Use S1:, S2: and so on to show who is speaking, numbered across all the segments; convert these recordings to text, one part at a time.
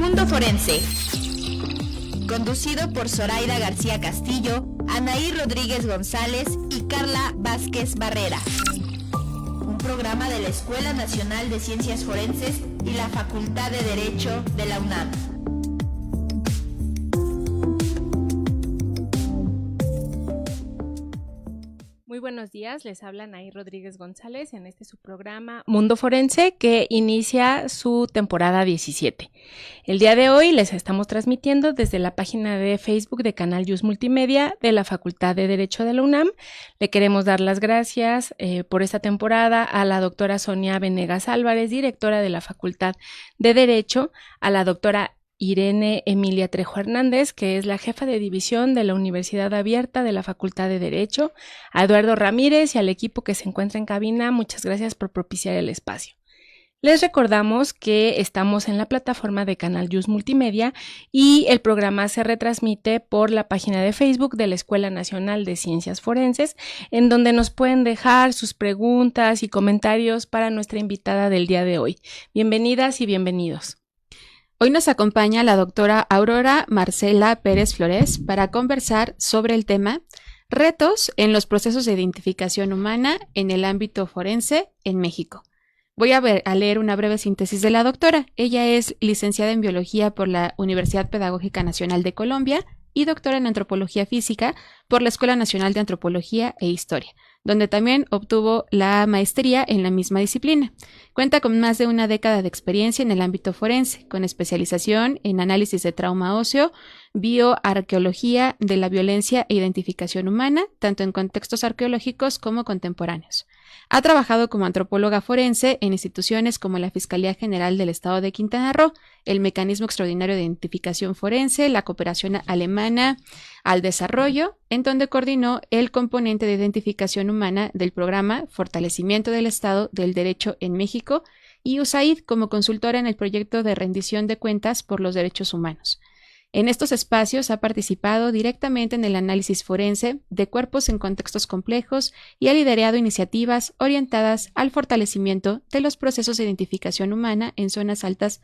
S1: Mundo Forense, conducido por Zoraida García Castillo, Anaí Rodríguez González y Carla Vázquez Barrera. Un programa de la Escuela Nacional de Ciencias Forenses y la Facultad de Derecho de la UNAM.
S2: Muy buenos días, les habla Anaí Rodríguez González en su programa Mundo Forense, que inicia su temporada 17. El día de hoy les estamos transmitiendo desde la página de Facebook de Canal Yus Multimedia de la Facultad de Derecho de la UNAM. Le queremos dar las gracias por esta temporada a la doctora Sonia Venegas Álvarez, directora de la Facultad de Derecho, a la doctora Irene Emilia Trejo Hernández, que es la jefa de división de la Universidad Abierta de la Facultad de Derecho, a Eduardo Ramírez y al equipo que se encuentra en cabina. Muchas gracias por propiciar el espacio. Les recordamos que estamos en la plataforma de Canal Yus Multimedia y el programa se retransmite por la página de Facebook de la Escuela Nacional de Ciencias Forenses, en donde nos pueden dejar sus preguntas y comentarios para nuestra invitada del día de hoy. Bienvenidas y bienvenidos.
S3: Hoy nos acompaña la doctora Aurora Marcela Pérez Flores para conversar sobre el tema Retos en los procesos de identificación humana en el ámbito forense en México. Voy a leer una breve síntesis de la doctora. Ella es licenciada en Biología por la Universidad Pedagógica Nacional de Colombia y doctora en Antropología Física por la Escuela Nacional de Antropología e Historia, donde también obtuvo la maestría en la misma disciplina. Cuenta con más de una década de experiencia en el ámbito forense, con especialización en análisis de trauma óseo, bioarqueología de la violencia e identificación humana, tanto en contextos arqueológicos como contemporáneos. Ha trabajado como antropóloga forense en instituciones como la Fiscalía General del Estado de Quintana Roo, el Mecanismo Extraordinario de Identificación Forense, la Cooperación Alemana al Desarrollo, en donde coordinó el componente de identificación humana del programa Fortalecimiento del Estado del Derecho en México y USAID como consultora en el proyecto de rendición de cuentas por los derechos humanos. En estos espacios ha participado directamente en el análisis forense de cuerpos en contextos complejos y ha liderado iniciativas orientadas al fortalecimiento de los procesos de identificación humana en zonas altas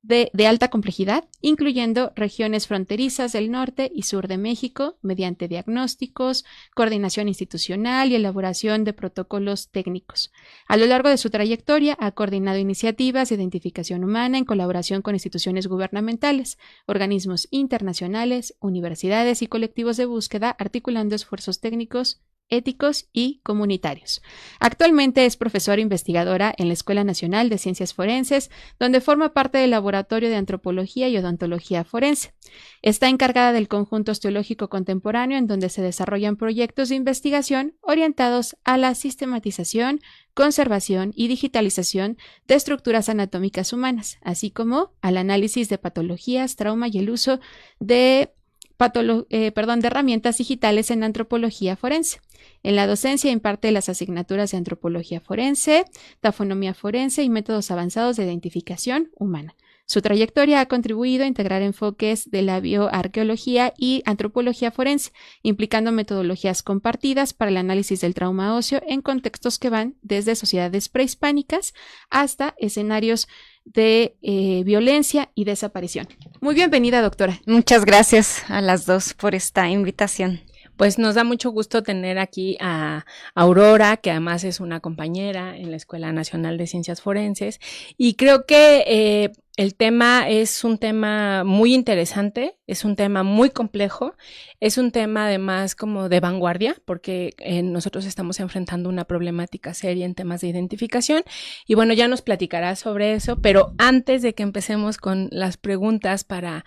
S3: de alta complejidad, incluyendo regiones fronterizas del norte y sur de México, mediante diagnósticos, coordinación institucional y elaboración de protocolos técnicos. A lo largo de su trayectoria ha coordinado iniciativas de identificación humana en colaboración con instituciones gubernamentales, organismos internacionales, universidades y colectivos de búsqueda, articulando esfuerzos técnicos, éticos y comunitarios. Actualmente es profesora investigadora en la Escuela Nacional de Ciencias Forenses, donde forma parte del Laboratorio de Antropología y Odontología Forense. Está encargada del conjunto osteológico contemporáneo, en donde se desarrollan proyectos de investigación orientados a la sistematización, conservación y digitalización de estructuras anatómicas humanas, así como al análisis de patologías, trauma y el uso de herramientas digitales en antropología forense. En la docencia imparte las asignaturas de antropología forense, tafonomía forense y métodos avanzados de identificación humana. Su trayectoria ha contribuido a integrar enfoques de la bioarqueología y antropología forense, implicando metodologías compartidas para el análisis del trauma óseo en contextos que van desde sociedades prehispánicas hasta escenarios de violencia y desaparición. Muy bienvenida, doctora.
S4: Muchas gracias a las dos por esta invitación.
S2: Pues nos da mucho gusto tener aquí a Aurora, que además es una compañera en la Escuela Nacional de Ciencias Forenses, y creo que el tema es un tema muy interesante, es un tema muy complejo, es un tema además como de vanguardia, porque nosotros estamos enfrentando una problemática seria en temas de identificación, y bueno, ya nos platicarás sobre eso, pero antes de que empecemos con las preguntas para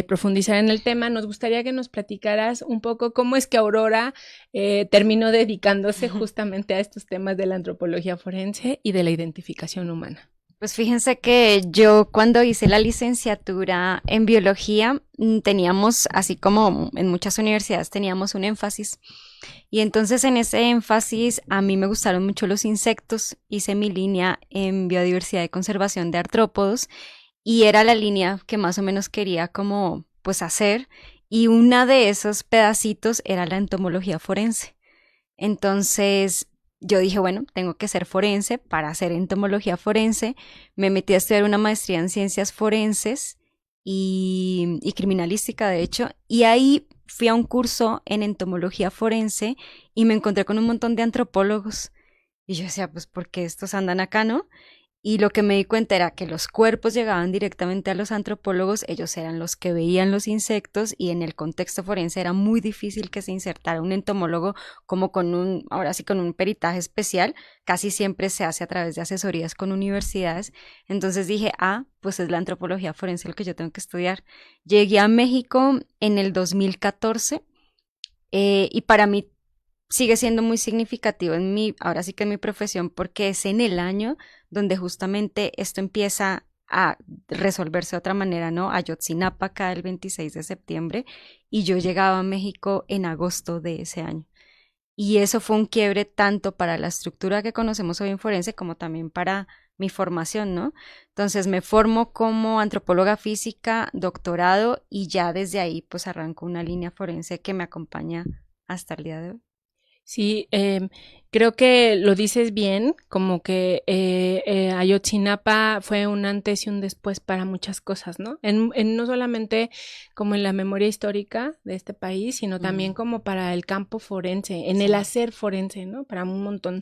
S2: profundizar en el tema, nos gustaría que nos platicaras un poco cómo es que Aurora terminó dedicándose justamente a estos temas de la antropología forense y de la identificación humana.
S4: Pues fíjense que yo cuando hice la licenciatura en biología teníamos, así como en muchas universidades, teníamos un énfasis. Y entonces en ese énfasis a mí me gustaron mucho los insectos. Hice mi línea en biodiversidad y conservación de artrópodos y era la línea que más o menos quería como pues hacer. Y una de esos pedacitos era la entomología forense. Entonces yo dije, bueno, tengo que ser forense para hacer entomología forense. Me metí a estudiar una maestría en ciencias forenses y criminalística, de hecho, y ahí fui a un curso en entomología forense y me encontré con un montón de antropólogos. Y yo decía, pues, ¿por qué estos andan acá, no? Y lo que me di cuenta era que los cuerpos llegaban directamente a los antropólogos, ellos eran los que veían los insectos y en el contexto forense era muy difícil que se insertara un entomólogo como ahora sí con un peritaje especial, casi siempre se hace a través de asesorías con universidades. Entonces dije, pues es la antropología forense lo que yo tengo que estudiar. Llegué a México en el 2014 y para mí sigue siendo muy significativo ahora sí que en mi profesión, porque es en el año donde justamente esto empieza a resolverse de otra manera, ¿no? Ayotzinapa cae el 26 de septiembre y yo llegaba a México en agosto de ese año. Y eso fue un quiebre tanto para la estructura que conocemos hoy en forense como también para mi formación, ¿no? Entonces me formo como antropóloga física, doctorado, y ya desde ahí pues arranco una línea forense que me acompaña hasta el día de hoy.
S2: Sí, creo que lo dices bien, como que Ayotzinapa fue un antes y un después para muchas cosas, ¿no? No solamente como en la memoria histórica de este país, sino también como para el campo forense, en el hacer forense, ¿no? Para un montón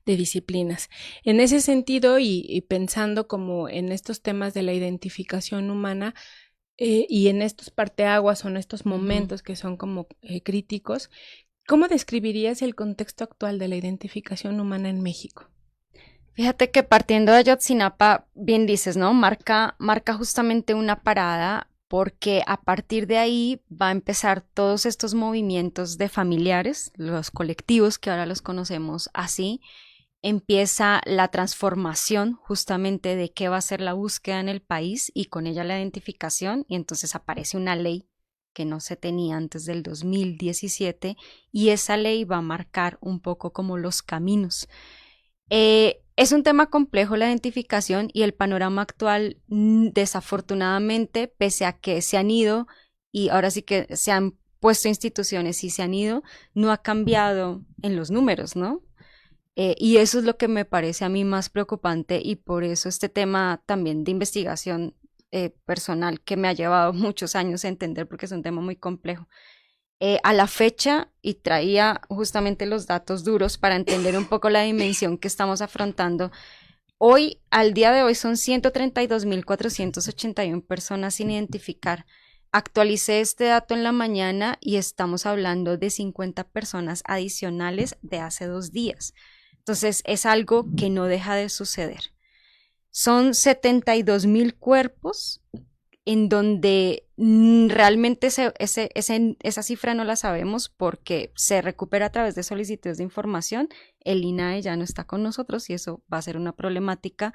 S2: de disciplinas. En ese sentido, y pensando como en estos temas de la identificación humana, y en estos parteaguas o en estos momentos que son como críticos, ¿cómo describirías el contexto actual de la identificación humana en México?
S4: Fíjate que partiendo de Ayotzinapa, bien dices, ¿no? Marca justamente una parada porque a partir de ahí va a empezar todos estos movimientos de familiares, los colectivos que ahora los conocemos así. Empieza la transformación justamente de qué va a ser la búsqueda en el país y con ella la identificación, y entonces aparece una ley que no se tenía antes del 2017 y esa ley va a marcar un poco como los caminos. Es un tema complejo la identificación y el panorama actual, desafortunadamente, pese a que se han ido y ahora sí que se han puesto instituciones y se han ido, no ha cambiado en los números, ¿no? Y eso es lo que me parece a mí más preocupante y por eso este tema también de investigación personal que me ha llevado muchos años a entender porque es un tema muy complejo. A la fecha, y traía justamente los datos duros para entender un poco la dimensión que estamos afrontando, al día de hoy son 132.481 personas sin identificar. Actualicé este dato en la mañana y estamos hablando de 50 personas adicionales de hace 2 días. Entonces es algo que no deja de suceder. Son 72.000 cuerpos en donde realmente esa cifra no la sabemos porque se recupera a través de solicitudes de información. El INAE ya no está con nosotros y eso va a ser una problemática.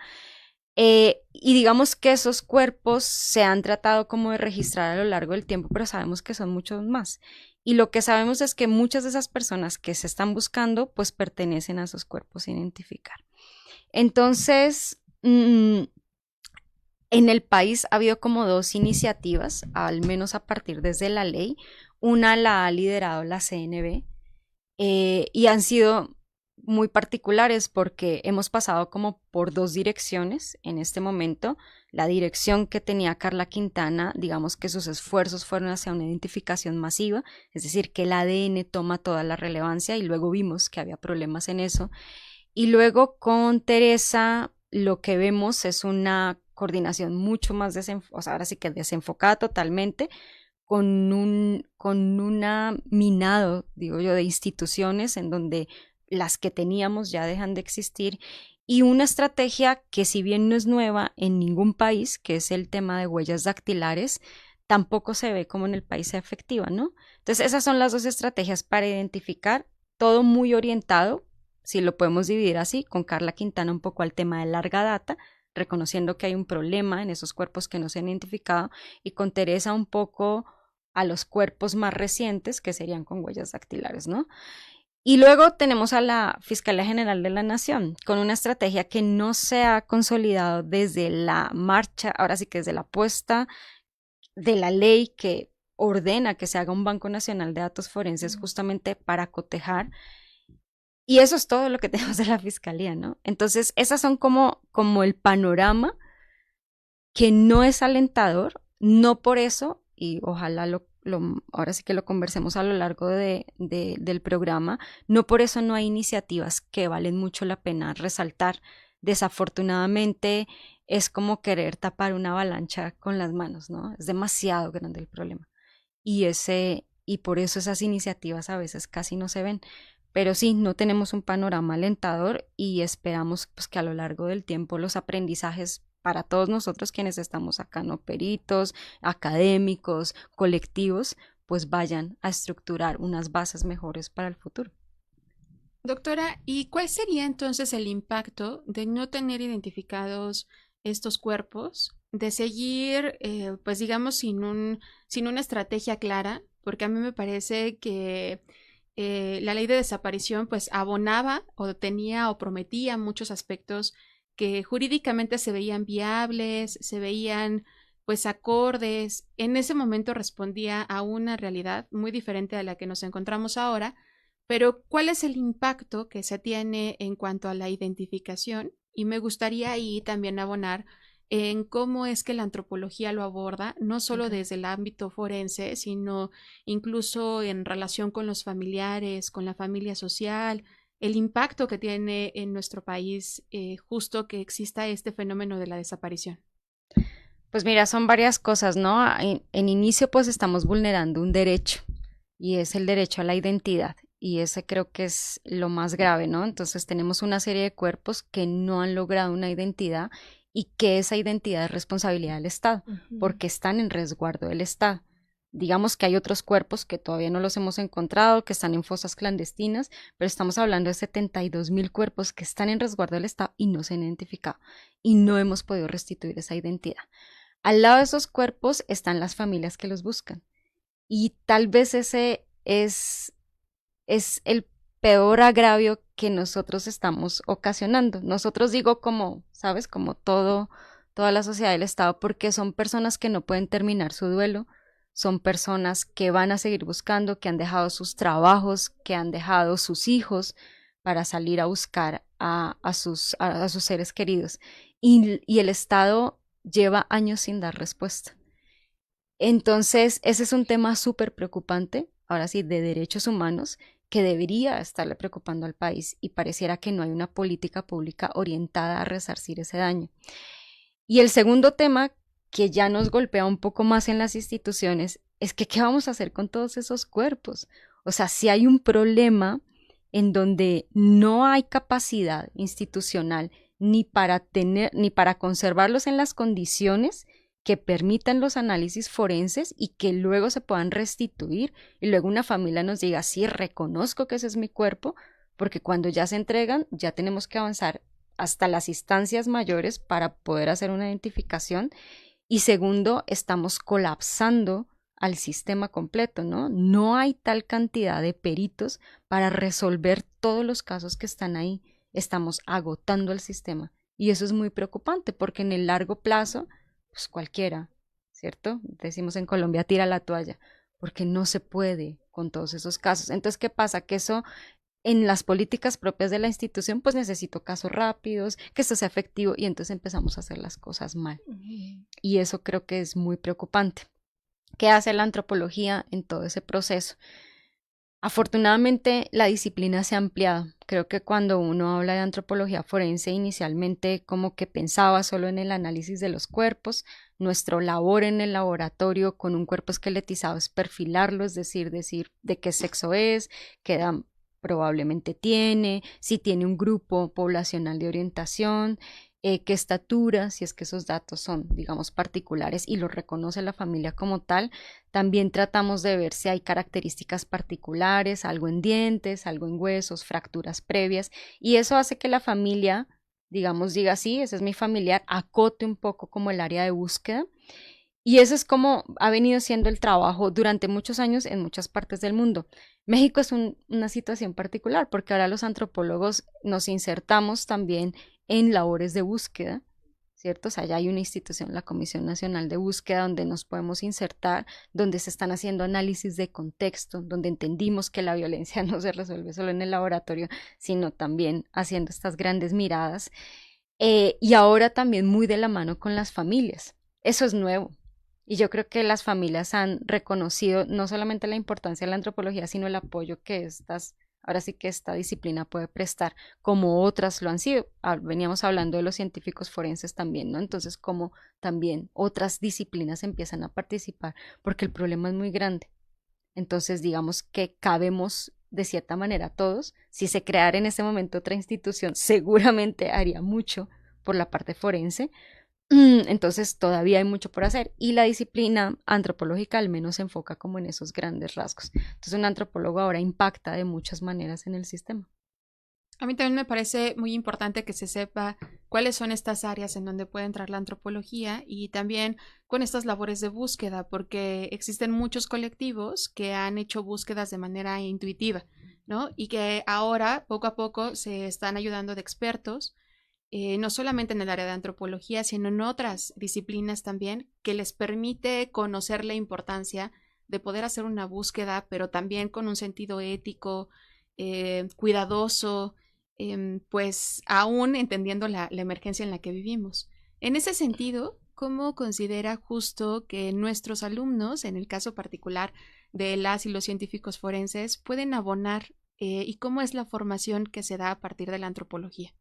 S4: Y digamos que esos cuerpos se han tratado como de registrar a lo largo del tiempo, pero sabemos que son muchos más. Y lo que sabemos es que muchas de esas personas que se están buscando, pues pertenecen a esos cuerpos sin identificar. Entonces, en el país ha habido como 2 iniciativas, al menos a partir desde la ley. Una la ha liderado la CNB y han sido muy particulares porque hemos pasado como por 2 direcciones en este momento. La dirección que tenía Carla Quintana, digamos que sus esfuerzos fueron hacia una identificación masiva, es decir, que el ADN toma toda la relevancia y luego vimos que había problemas en eso. Y luego con Teresa lo que vemos es una coordinación mucho más ahora sí que desenfocada totalmente, con un minado, digo yo, de instituciones en donde las que teníamos ya dejan de existir y una estrategia que si bien no es nueva en ningún país, que es el tema de huellas dactilares, tampoco se ve como en el país sea efectiva, ¿no? Entonces esas son las 2 estrategias para identificar, todo muy orientado, si lo podemos dividir así, con Carla Quintana un poco al tema de larga data, reconociendo que hay un problema en esos cuerpos que no se han identificado, y con Teresa un poco a los cuerpos más recientes, que serían con huellas dactilares, ¿no? Y luego tenemos a la Fiscalía General de la Nación, con una estrategia que no se ha consolidado desde la marcha, ahora sí que desde la puesta de la ley que ordena que se haga un Banco Nacional de Datos Forenses justamente para cotejar. Y eso es todo lo que tenemos de la Fiscalía, ¿no? Entonces, esas son como el panorama que no es alentador, no por eso, y ojalá ahora sí que lo conversemos a lo largo del programa, no por eso no hay iniciativas que valen mucho la pena resaltar. Desafortunadamente es como querer tapar una avalancha con las manos, ¿no? Es demasiado grande el problema. Y por eso esas iniciativas a veces casi no se ven. Pero sí, no tenemos un panorama alentador y esperamos pues, que a lo largo del tiempo los aprendizajes para todos nosotros quienes estamos acá, no peritos, académicos, colectivos, pues vayan a estructurar unas bases mejores para el futuro.
S3: Doctora, ¿y cuál sería entonces el impacto de no tener identificados estos cuerpos, de seguir, pues digamos, sin una estrategia clara? Porque a mí me parece que la ley de desaparición pues abonaba o tenía o prometía muchos aspectos que jurídicamente se veían viables, se veían pues acordes. En ese momento respondía a una realidad muy diferente a la que nos encontramos ahora, pero ¿cuál es el impacto que se tiene en cuanto a la identificación? Y me gustaría ahí también abonar en cómo es que la antropología lo aborda, no solo desde el ámbito forense, sino incluso en relación con los familiares, con la familia social, el impacto que tiene en nuestro país justo que exista este fenómeno de la desaparición.
S4: Pues mira, son varias cosas, ¿no? En inicio pues estamos vulnerando un derecho y es el derecho a la identidad y ese creo que es lo más grave, ¿no? Entonces tenemos una serie de cuerpos que no han logrado una identidad y que esa identidad es responsabilidad del Estado porque están en resguardo del Estado. Digamos que hay otros cuerpos que todavía no los hemos encontrado, que están en fosas clandestinas, pero estamos hablando de 72.000 cuerpos que están en resguardo del Estado y no se han identificado y no hemos podido restituir esa identidad. Al lado de esos cuerpos están las familias que los buscan y tal vez ese es el peor agravio que nosotros estamos ocasionando. Nosotros digo como, ¿sabes? Como toda la sociedad del Estado, porque son personas que no pueden terminar su duelo, son personas que van a seguir buscando, que han dejado sus trabajos, que han dejado sus hijos para salir a buscar a sus seres queridos. Y el Estado lleva años sin dar respuesta. Entonces, ese es un tema súper preocupante, ahora sí, de derechos humanos, que debería estarle preocupando al país y pareciera que no hay una política pública orientada a resarcir ese daño. Y el segundo tema que ya nos golpea un poco más en las instituciones es que ¿qué vamos a hacer con todos esos cuerpos? O sea, si hay un problema en donde no hay capacidad institucional ni para conservarlos en las condiciones que permitan los análisis forenses y que luego se puedan restituir y luego una familia nos diga, sí, reconozco que ese es mi cuerpo, porque cuando ya se entregan ya tenemos que avanzar hasta las instancias mayores para poder hacer una identificación. Y segundo, estamos colapsando al sistema completo, ¿no? No hay tal cantidad de peritos para resolver todos los casos que están ahí. Estamos agotando el sistema y eso es muy preocupante porque en el largo plazo, pues cualquiera, ¿cierto? Decimos en Colombia, tira la toalla, porque no se puede con todos esos casos. Entonces, ¿qué pasa? Que eso en las políticas propias de la institución, pues necesito casos rápidos, que esto sea efectivo y entonces empezamos a hacer las cosas mal. Y eso creo que es muy preocupante. ¿Qué hace la antropología en todo ese proceso? Afortunadamente la disciplina se ha ampliado. Creo que cuando uno habla de antropología forense inicialmente como que pensaba solo en el análisis de los cuerpos. Nuestro labor en el laboratorio con un cuerpo esqueletizado es perfilarlo, es decir de qué sexo es, qué edad probablemente tiene, si tiene un grupo poblacional de orientación, qué estatura, si es que esos datos son, digamos, particulares y los reconoce la familia como tal. También tratamos de ver si hay características particulares, algo en dientes, algo en huesos, fracturas previas, y eso hace que la familia, digamos, diga, sí, ese es mi familiar, acote un poco como el área de búsqueda. Y eso es como ha venido siendo el trabajo durante muchos años en muchas partes del mundo. México es una situación particular porque ahora los antropólogos nos insertamos también en labores de búsqueda, ¿cierto? O sea, ya hay una institución, la Comisión Nacional de Búsqueda, donde nos podemos insertar, donde se están haciendo análisis de contexto, donde entendimos que la violencia no se resuelve solo en el laboratorio, sino también haciendo estas grandes miradas. Y ahora también muy de la mano con las familias. Eso es nuevo. Y yo creo que las familias han reconocido no solamente la importancia de la antropología, sino el apoyo que ahora sí que esta disciplina puede prestar, como otras lo han sido. Veníamos hablando de los científicos forenses también, ¿no? Entonces, como también otras disciplinas empiezan a participar, porque el problema es muy grande. Entonces, digamos que cabemos de cierta manera todos. Si se creara en este momento otra institución, seguramente haría mucho por la parte forense. Entonces todavía hay mucho por hacer y la disciplina antropológica al menos se enfoca como en esos grandes rasgos. Entonces un antropólogo ahora impacta de muchas maneras en el sistema.
S3: A mí también me parece muy importante que se sepa cuáles son estas áreas en donde puede entrar la antropología y también con estas labores de búsqueda, porque existen muchos colectivos que han hecho búsquedas de manera intuitiva, ¿no? Y que ahora, poco a poco, se están ayudando de expertos, no solamente en el área de antropología, sino en otras disciplinas también, que les permite conocer la importancia de poder hacer una búsqueda, pero también con un sentido ético, cuidadoso, pues aún entendiendo la emergencia en la que vivimos. En ese sentido, ¿cómo considera justo que nuestros alumnos, en el caso particular de las y los científicos forenses, pueden abonar y cómo es la formación que se da a partir de la antropología?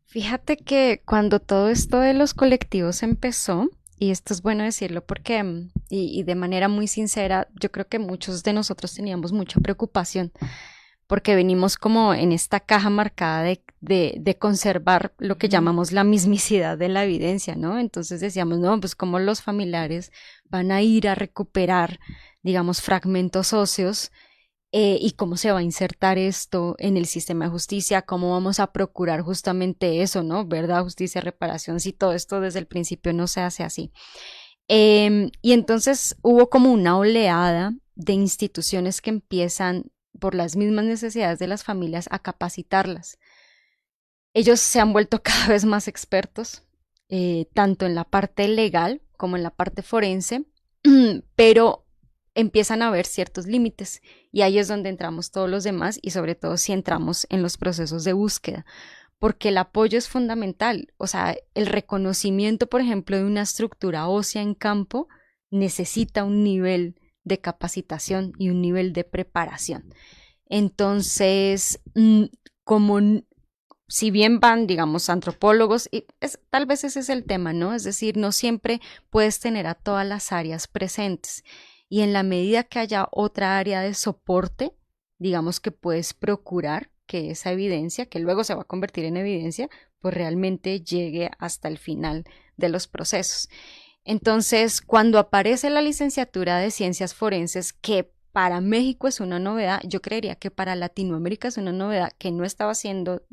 S4: Fíjate que cuando todo esto de los colectivos empezó, y esto es bueno decirlo porque, y de manera muy sincera, yo creo que muchos de nosotros teníamos mucha preocupación porque venimos como en esta caja marcada de conservar lo que llamamos la mismicidad de la evidencia, ¿no? Entonces decíamos, no, pues cómo los familiares van a ir a recuperar, digamos, fragmentos óseos y cómo se va a insertar esto en el sistema de justicia, cómo vamos a procurar justamente eso, ¿no? Verdad, justicia, reparación, si todo esto desde el principio no se hace así. Y entonces hubo como una oleada de instituciones que empiezan por las mismas necesidades de las familias a capacitarlas. Ellos se han vuelto cada vez más expertos, tanto en la parte legal como en la parte forense, pero empiezan a haber ciertos límites y ahí es donde entramos todos los demás y sobre todo si entramos en los procesos de búsqueda, porque el apoyo es fundamental. O sea, el reconocimiento, por ejemplo, de una estructura ósea en campo necesita un nivel de capacitación y un nivel de preparación. Entonces, como si bien van, digamos, antropólogos, y tal vez ese es el tema, ¿no? Es decir, no siempre puedes tener a todas las áreas presentes. Y en la medida que haya otra área de soporte, digamos que puedes procurar que esa evidencia, que luego se va a convertir en evidencia, pues realmente llegue hasta el final de los procesos. Entonces, cuando aparece la licenciatura de Ciencias Forenses, que para México es una novedad, yo creería que para Latinoamérica es una novedad que no estaba siendo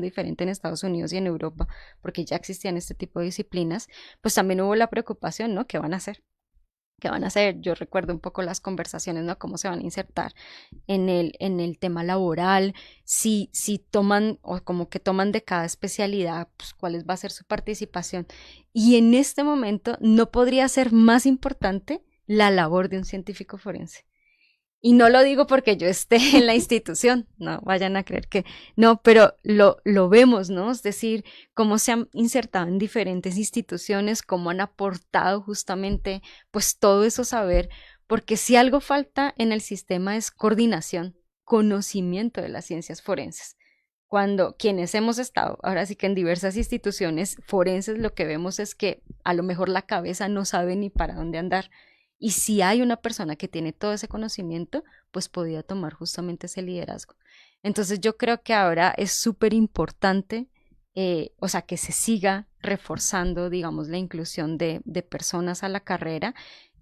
S4: diferente en Estados Unidos y en Europa, porque ya existían este tipo de disciplinas, pues también hubo la preocupación, ¿no? ¿Qué van a hacer? ¿Qué van a hacer? Yo recuerdo un poco las conversaciones, ¿no? Cómo se van a insertar en el tema laboral, si toman o como que toman de cada especialidad, pues cuál va a ser su participación. Y en este momento no podría ser más importante la labor de un científico forense. Y no lo digo porque yo esté en la institución, no vayan a creer que no, pero lo vemos, ¿no? Es decir, cómo se han insertado en diferentes instituciones, cómo han aportado justamente pues todo eso saber, porque si algo falta en el sistema es coordinación, conocimiento de las ciencias forenses. Cuando quienes hemos estado, ahora sí que en diversas instituciones forenses, lo que vemos es que a lo mejor la cabeza no sabe ni para dónde andar. Y si hay una persona que tiene todo ese conocimiento, pues podía tomar justamente ese liderazgo. Entonces yo creo que ahora es súper importante, o sea, que se siga reforzando, digamos, la inclusión de personas a la carrera,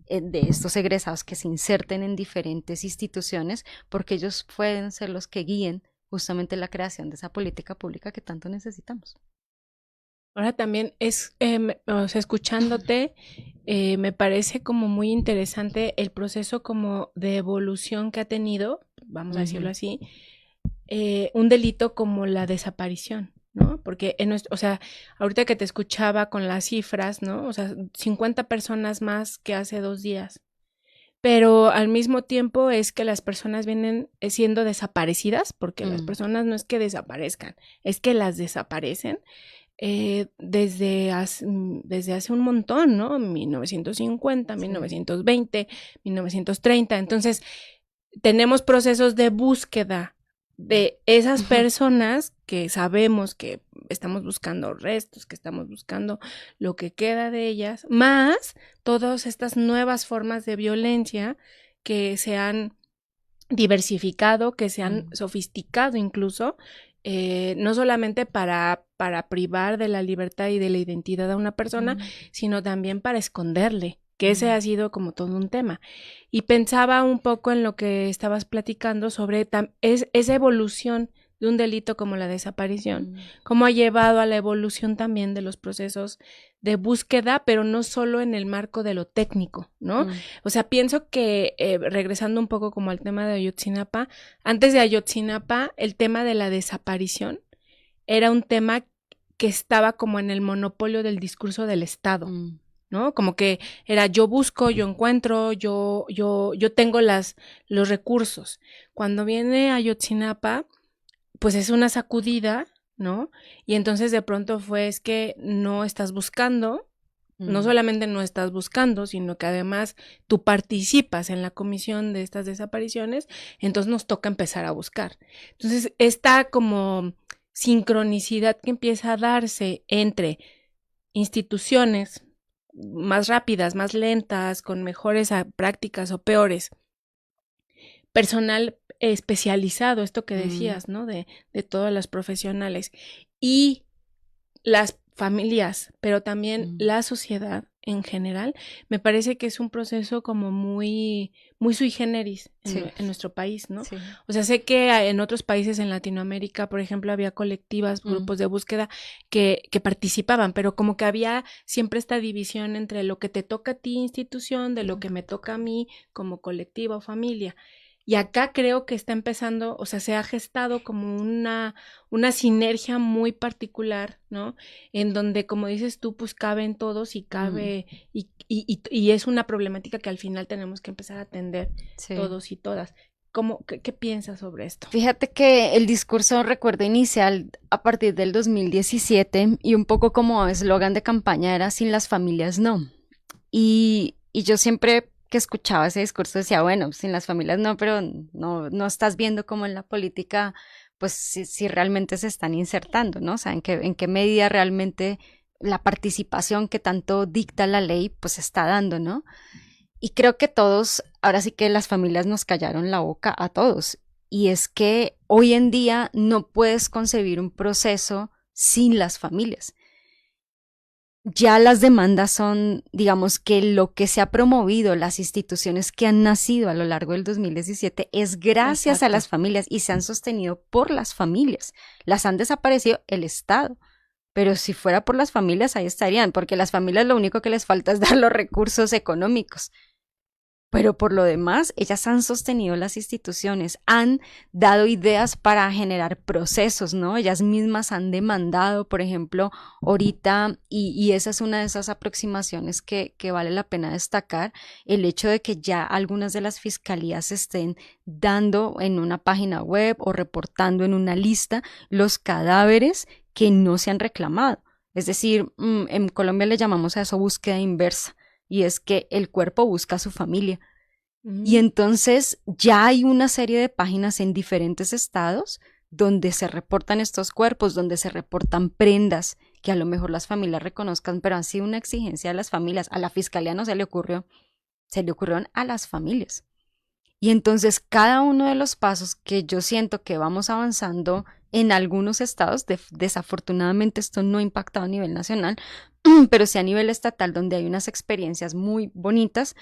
S4: de estos egresados que se inserten en diferentes instituciones, porque ellos pueden ser los que guíen justamente la creación de esa política pública que tanto necesitamos.
S2: Ahora también o sea, escuchándote, me parece como muy interesante el proceso como de evolución que ha tenido, vamos a decirlo así, un delito como la desaparición, ¿no? Porque o sea, ahorita que te escuchaba con las cifras, ¿no? O sea, 50 personas más que hace 2 días. Pero al mismo tiempo es que las personas vienen siendo desaparecidas, porque las personas no es que desaparezcan, es que las desaparecen. desde hace un montón, ¿no? 1950, 1920, 1930. Entonces, tenemos procesos de búsqueda de esas personas que sabemos que estamos buscando restos, que estamos buscando lo que queda de ellas, más todas estas nuevas formas de violencia que se han diversificado, que se han sofisticado incluso, no solamente para privar de la libertad y de la identidad a una persona, sino también para esconderle, que ese ha sido como todo un tema. Y pensaba un poco en lo que estabas platicando sobre esa evolución de un delito como la desaparición, cómo ha llevado a la evolución también de los procesos de búsqueda, pero no solo en el marco de lo técnico, ¿no? O sea, pienso que, regresando un poco como al tema de Ayotzinapa, antes de Ayotzinapa, el tema de la desaparición era un tema que estaba como en el monopolio del discurso del Estado, ¿no? Como que era yo busco, yo encuentro, yo tengo los recursos. Cuando viene Ayotzinapa, pues es una sacudida, ¿no? Y entonces de pronto es que no estás buscando, no solamente no estás buscando, sino que además tú participas en la comisión de estas desapariciones, entonces nos toca empezar a buscar. Entonces, esta como sincronicidad que empieza a darse entre instituciones más rápidas, más lentas, con mejores prácticas o peores, personal especializado, esto que decías, ¿no? De todas las profesionales y las familias, pero también la sociedad en general, me parece que es un proceso como muy sui generis en nuestro país, ¿no? Sí. O sea, sé que en otros países en Latinoamérica, por ejemplo, había colectivas, grupos de búsqueda que participaban, pero como que había siempre esta división entre lo que te toca a ti, institución, de lo que me toca a mí como colectiva o familia. Y acá creo que está empezando, o sea, se ha gestado como una sinergia muy particular, ¿no? En donde, como dices tú, pues caben todos y cabe, y es una problemática que al final tenemos que empezar a atender todos y todas. ¿Qué piensas sobre esto?
S4: Fíjate que el discurso, recuerdo, inicial a partir del 2017 y un poco como eslogan de campaña era "sin las familias no". Y yo siempre que escuchaba ese discurso decía, bueno, sin las familias no, pero no estás viendo cómo en la política, pues si realmente se están insertando, ¿no? O sea, en qué medida realmente la participación que tanto dicta la ley, pues se está dando, ¿no? Y creo que todos, ahora sí que las familias nos callaron la boca a todos. Y es que hoy en día no puedes concebir un proceso sin las familias. Ya las demandas son, digamos que lo que se ha promovido, las instituciones que han nacido a lo largo del 2017 es gracias a las familias y se han sostenido por las familias. Las han desaparecido el Estado, pero si fuera por las familias ahí estarían, porque las familias lo único que les falta es dar los recursos económicos. Pero por lo demás, ellas han sostenido las instituciones, han dado ideas para generar procesos, ¿no? Ellas mismas han demandado, por ejemplo, ahorita, y esa es una de esas aproximaciones que vale la pena destacar, el hecho de que ya algunas de las fiscalías estén dando en una página web o reportando en una lista los cadáveres que no se han reclamado. Es decir, en Colombia le llamamos a eso búsqueda inversa. Y es que el cuerpo busca a su familia. Y entonces ya hay una serie de páginas en diferentes estados donde se reportan estos cuerpos, donde se reportan prendas que a lo mejor las familias reconozcan, pero han sido una exigencia de las familias. A la fiscalía no se le ocurrió, se le ocurrieron a las familias. Y entonces cada uno de los pasos que yo siento que vamos avanzando en algunos estados, desafortunadamente esto no ha impactado a nivel nacional, pero sí a nivel estatal, donde hay unas experiencias muy bonitas,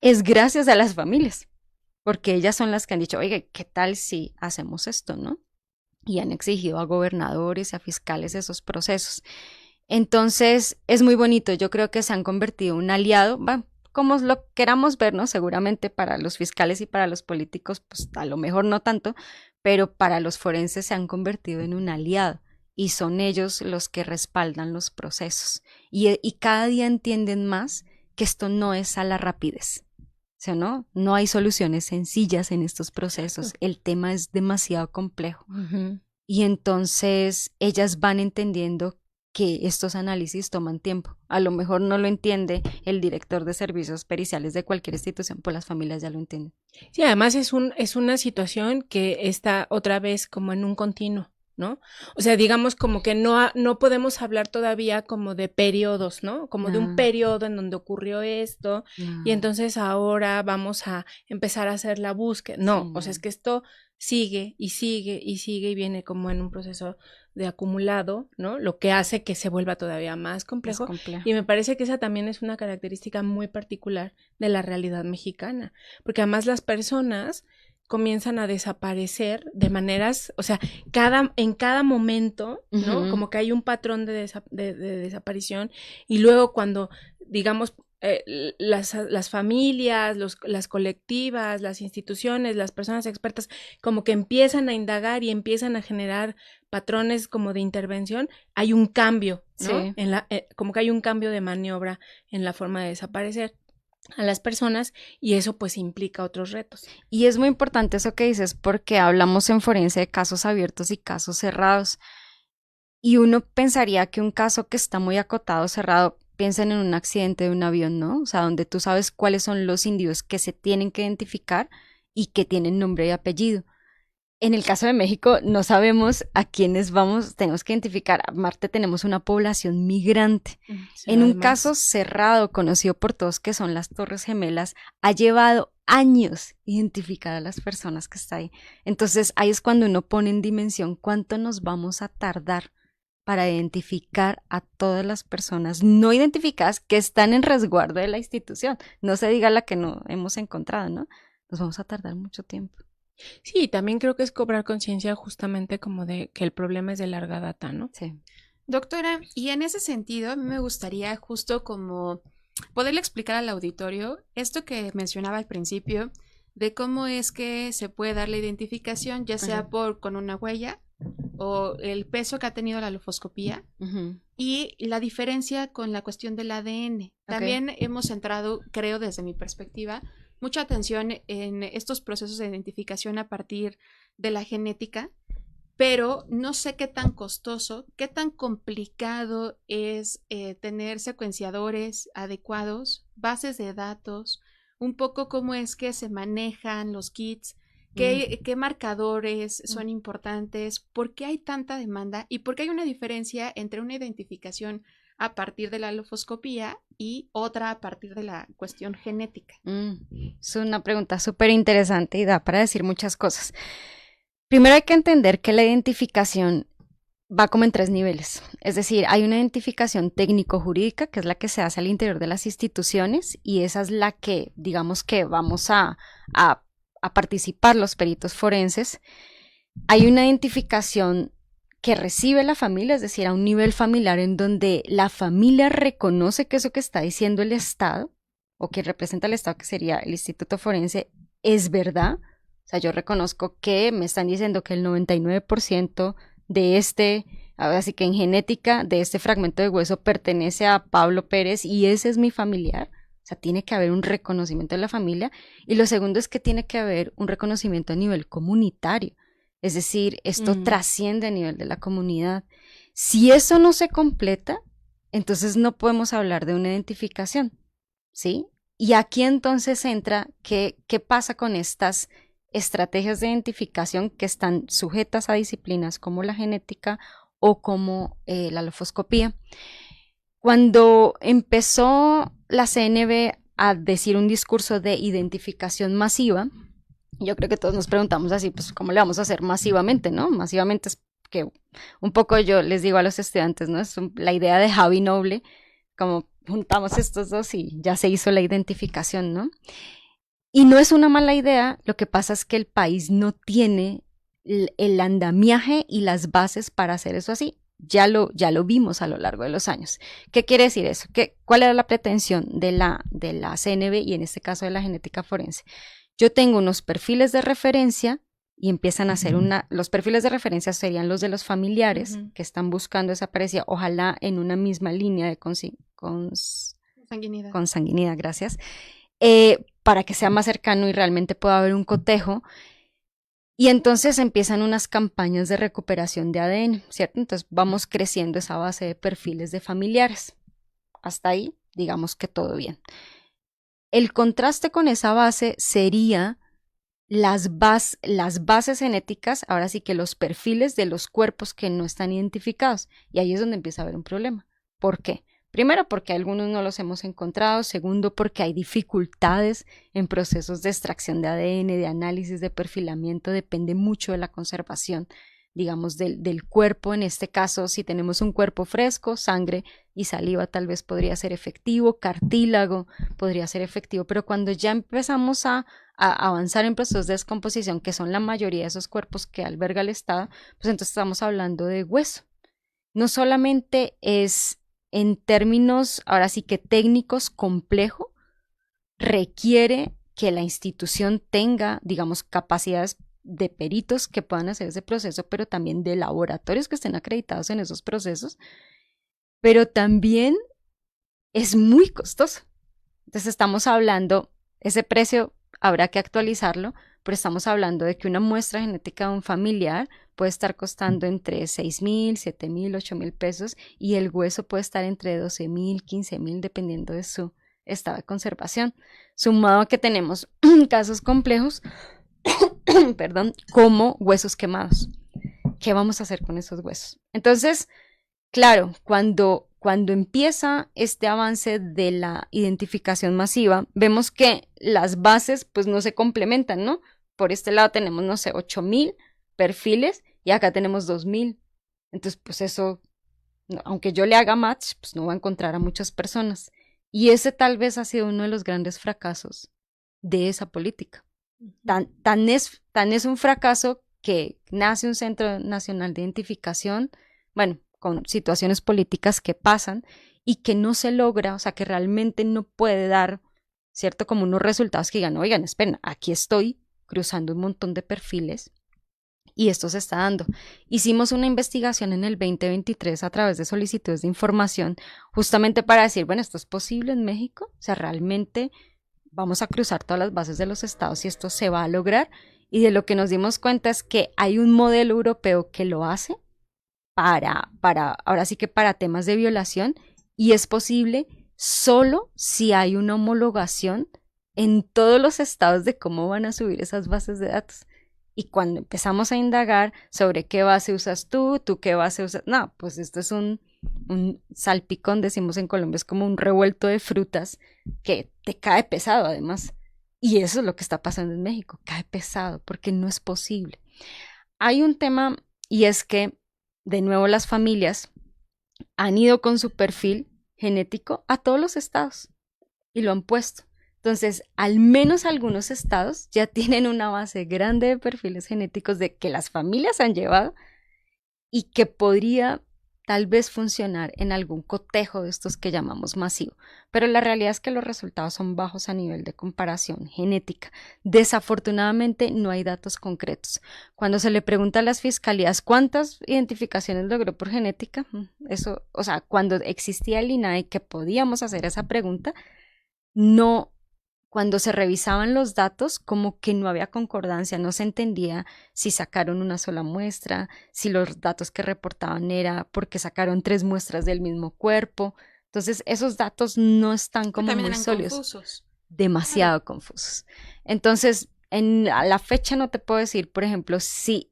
S4: es gracias a las familias, porque ellas son las que han dicho, oye, ¿qué tal si hacemos esto, no? Y han exigido a gobernadores y a fiscales esos procesos. Entonces, es muy bonito, yo creo que se han convertido en un aliado, como lo queramos ver, ¿no? Seguramente para los fiscales y para los políticos, pues a lo mejor no tanto, pero para los forenses se han convertido en un aliado. Y son ellos los que respaldan los procesos. Y cada día entienden más que esto no es a la rapidez. O sea, no hay soluciones sencillas en estos procesos. El tema es demasiado complejo. Y entonces ellas van entendiendo que estos análisis toman tiempo. A lo mejor no lo entiende el director de servicios periciales de cualquier institución, pues las familias ya lo entienden.
S2: Sí, además es una situación que está otra vez como en un continuo, ¿no? O sea, digamos como que no podemos hablar todavía como de periodos, ¿no? Como de un periodo en donde ocurrió esto y entonces ahora vamos a empezar a hacer la búsqueda. No, o sea, es que esto sigue y sigue y sigue y viene como en un proceso de acumulado, ¿no? Lo que hace que se vuelva todavía más complejo. Y me parece que esa también es una característica muy particular de la realidad mexicana, porque además las personas comienzan a desaparecer de maneras, o sea, en cada momento, ¿no? Como que hay un patrón de desaparición y luego cuando, digamos, las familias, las colectivas, las instituciones, las personas expertas, como que empiezan a indagar y empiezan a generar patrones como de intervención, hay un cambio, ¿no?
S4: Sí.
S2: Como que hay un cambio de maniobra en la forma de desaparecer a las personas y eso pues implica otros retos.
S4: Y es muy importante eso que dices porque hablamos en forense de casos abiertos y casos cerrados y uno pensaría que un caso que está muy acotado, cerrado, piensen en un accidente de un avión, ¿no? O sea, donde tú sabes cuáles son los individuos que se tienen que identificar y que tienen nombre y apellido. En el caso de México, no sabemos a quiénes tenemos que identificar. A Marte tenemos una población migrante.
S2: Sí,
S4: en un
S2: además.
S4: caso cerrado, conocido por todos, que son las Torres Gemelas, ha llevado años identificar a las personas que están ahí. Entonces, ahí es cuando uno pone en dimensión cuánto nos vamos a tardar para identificar a todas las personas no identificadas que están en resguardo de la institución. No se diga la que no hemos encontrado, ¿no? Nos vamos a tardar mucho tiempo.
S2: Sí, también creo que es cobrar conciencia justamente como de que el problema es de larga data, ¿no?
S4: Sí.
S3: Doctora, y en ese sentido, a mí me gustaría justo como poderle explicar al auditorio esto que mencionaba al principio, de cómo es que se puede dar la identificación, ya sea con una huella o el peso que ha tenido la lofoscopía y la diferencia con la cuestión del ADN. También hemos centrado, creo desde mi perspectiva, mucha atención en estos procesos de identificación a partir de la genética, pero no sé qué tan costoso, qué tan complicado es tener secuenciadores adecuados, bases de datos, un poco cómo es que se manejan los kits, qué marcadores son importantes, por qué hay tanta demanda y por qué hay una diferencia entre una identificación a partir de la lofoscopía y otra a partir de la cuestión genética.
S4: Es una pregunta súper interesante y da para decir muchas cosas. Primero hay que entender que la identificación va como en 3 niveles. Es decir, hay una identificación técnico-jurídica, que es la que se hace al interior de las instituciones, y esa es la que, digamos que vamos a participar los peritos forenses. Hay una identificación que recibe la familia, es decir, a un nivel familiar en donde la familia reconoce que eso que está diciendo el Estado, o que representa el Estado, que sería el Instituto Forense, es verdad. O sea, yo reconozco que me están diciendo que el 99% de así que en genética, de este fragmento de hueso pertenece a Pablo Pérez y ese es mi familiar. O sea, tiene que haber un reconocimiento de la familia. Y lo segundo es que tiene que haber un reconocimiento a nivel comunitario. Es decir, esto trasciende a nivel de la comunidad. Si eso no se completa, entonces no podemos hablar de una identificación, ¿sí? Y aquí entonces entra qué pasa con estas estrategias de identificación que están sujetas a disciplinas como la genética o como la lofoscopía. Cuando empezó la CNV a decir un discurso de identificación masiva, yo creo que todos nos preguntamos así, pues, ¿cómo le vamos a hacer masivamente, no? Masivamente es que un poco yo les digo a los estudiantes, ¿no? Es la idea de Javi Noble, como juntamos estos dos y ya se hizo la identificación, ¿no? Y no es una mala idea, lo que pasa es que el país no tiene el andamiaje y las bases para hacer eso así. Ya lo vimos a lo largo de los años. ¿Qué quiere decir eso? ¿Cuál era la pretensión de la CNV y en este caso de la genética forense? Yo tengo unos perfiles de referencia y empiezan a hacer los perfiles de referencia serían los de los familiares que están buscando esa parecida, ojalá en una misma línea de consanguinidad, gracias, para que sea más cercano y realmente pueda haber un cotejo. Y entonces empiezan unas campañas de recuperación de ADN, ¿cierto? Entonces vamos creciendo esa base de perfiles de familiares. Hasta ahí, digamos que todo bien. El contraste con esa base sería las bases genéticas, ahora sí que los perfiles de los cuerpos que no están identificados. Y ahí es donde empieza a haber un problema. ¿Por qué? Primero, porque algunos no los hemos encontrado. Segundo, porque hay dificultades en procesos de extracción de ADN, de análisis, de perfilamiento. Depende mucho de la conservación, digamos, del cuerpo. En este caso, si tenemos un cuerpo fresco, sangre y saliva tal vez podría ser efectivo, cartílago podría ser efectivo, pero cuando ya empezamos a avanzar en procesos de descomposición, que son la mayoría de esos cuerpos que alberga el Estado, pues entonces estamos hablando de hueso. No solamente es en términos, ahora sí que técnicos, complejo, requiere que la institución tenga, digamos, capacidades de peritos que puedan hacer ese proceso, pero también de laboratorios que estén acreditados en esos procesos, pero también es muy costoso. Entonces estamos hablando, ese precio habrá que actualizarlo, pero estamos hablando de que una muestra genética de un familiar puede estar costando entre 6,000, 7,000, 8,000 pesos y el hueso puede estar entre 12,000, 15,000 dependiendo de su estado de conservación. Sumado a que tenemos casos complejos, perdón, como huesos quemados. ¿Qué vamos a hacer con esos huesos? Entonces, claro, cuando empieza este avance de la identificación masiva, vemos que las bases pues no se complementan, ¿no? Por este lado tenemos, no sé, 8,000 perfiles y acá tenemos 2,000. Entonces, pues eso, aunque yo le haga match, pues no va a encontrar a muchas personas. Y ese tal vez ha sido uno de los grandes fracasos de esa política. Tan es un fracaso que nace un Centro Nacional de Identificación, bueno, con situaciones políticas que pasan y que no se logra, o sea, que realmente no puede dar, ¿cierto? Como unos resultados que digan, oigan, esperen, aquí estoy cruzando un montón de perfiles y esto se está dando. Hicimos una investigación en el 2023 a través de solicitudes de información justamente para decir, bueno, ¿esto es posible en México? O sea, realmente vamos a cruzar todas las bases de los estados y esto se va a lograr. Y de lo que nos dimos cuenta es que hay un modelo europeo que lo hace ahora sí que para temas de violación, y es posible solo si hay una homologación en todos los estados de cómo van a subir esas bases de datos. Y cuando empezamos a indagar sobre qué base usas tú qué base usas, no, pues esto es un salpicón, decimos en Colombia, es como un revuelto de frutas que te cae pesado además. Y eso es lo que está pasando en México, cae pesado porque no es posible. Hay un tema y es que de nuevo las familias han ido con su perfil genético a todos los estados y lo han puesto. Entonces, al menos algunos estados ya tienen una base grande de perfiles genéticos de que las familias han llevado y que podría tal vez funcionar en algún cotejo de estos que llamamos masivo. Pero la realidad es que los resultados son bajos a nivel de comparación genética. Desafortunadamente no hay datos concretos. Cuando se le pregunta a las fiscalías cuántas identificaciones logró por genética, eso, o sea, cuando existía el INAE que podíamos hacer esa pregunta, no. Cuando se revisaban los datos, como que no había concordancia, no se entendía si sacaron una sola muestra, si los datos que reportaban era porque sacaron 3 muestras del mismo cuerpo. Entonces, esos datos no están como muy sólidos. Confusos. Demasiado confusos. Entonces, a la fecha no te puedo decir, por ejemplo, si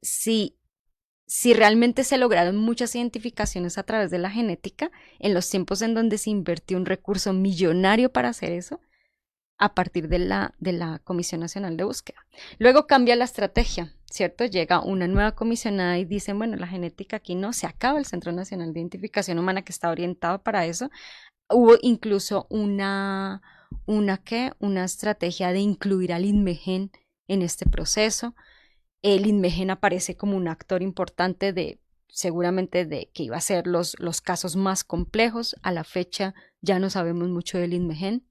S4: realmente se lograron muchas identificaciones a través de la genética en los tiempos en donde se invirtió un recurso millonario para hacer eso, a partir de la Comisión Nacional de Búsqueda. Luego cambia la estrategia, ¿cierto? Llega una nueva comisionada y dicen, bueno, la genética aquí no, se acaba el Centro Nacional de Identificación Humana que está orientado para eso. Hubo incluso una estrategia de incluir al INMEGEN en este proceso. El INMEGEN aparece como un actor importante seguramente de que iba a ser los casos más complejos. A la fecha ya no sabemos mucho del INMEGEN.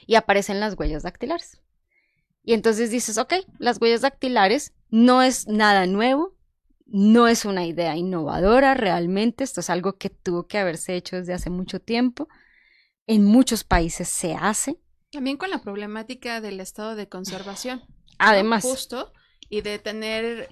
S4: Y aparecen las huellas dactilares. Y entonces dices, ok, las huellas dactilares no es nada nuevo, no es una idea innovadora realmente, esto es algo que tuvo que haberse hecho desde hace mucho tiempo. En muchos países se hace.
S3: También con la problemática del estado de conservación.
S4: Además.
S3: ¿No? Justo. y de tener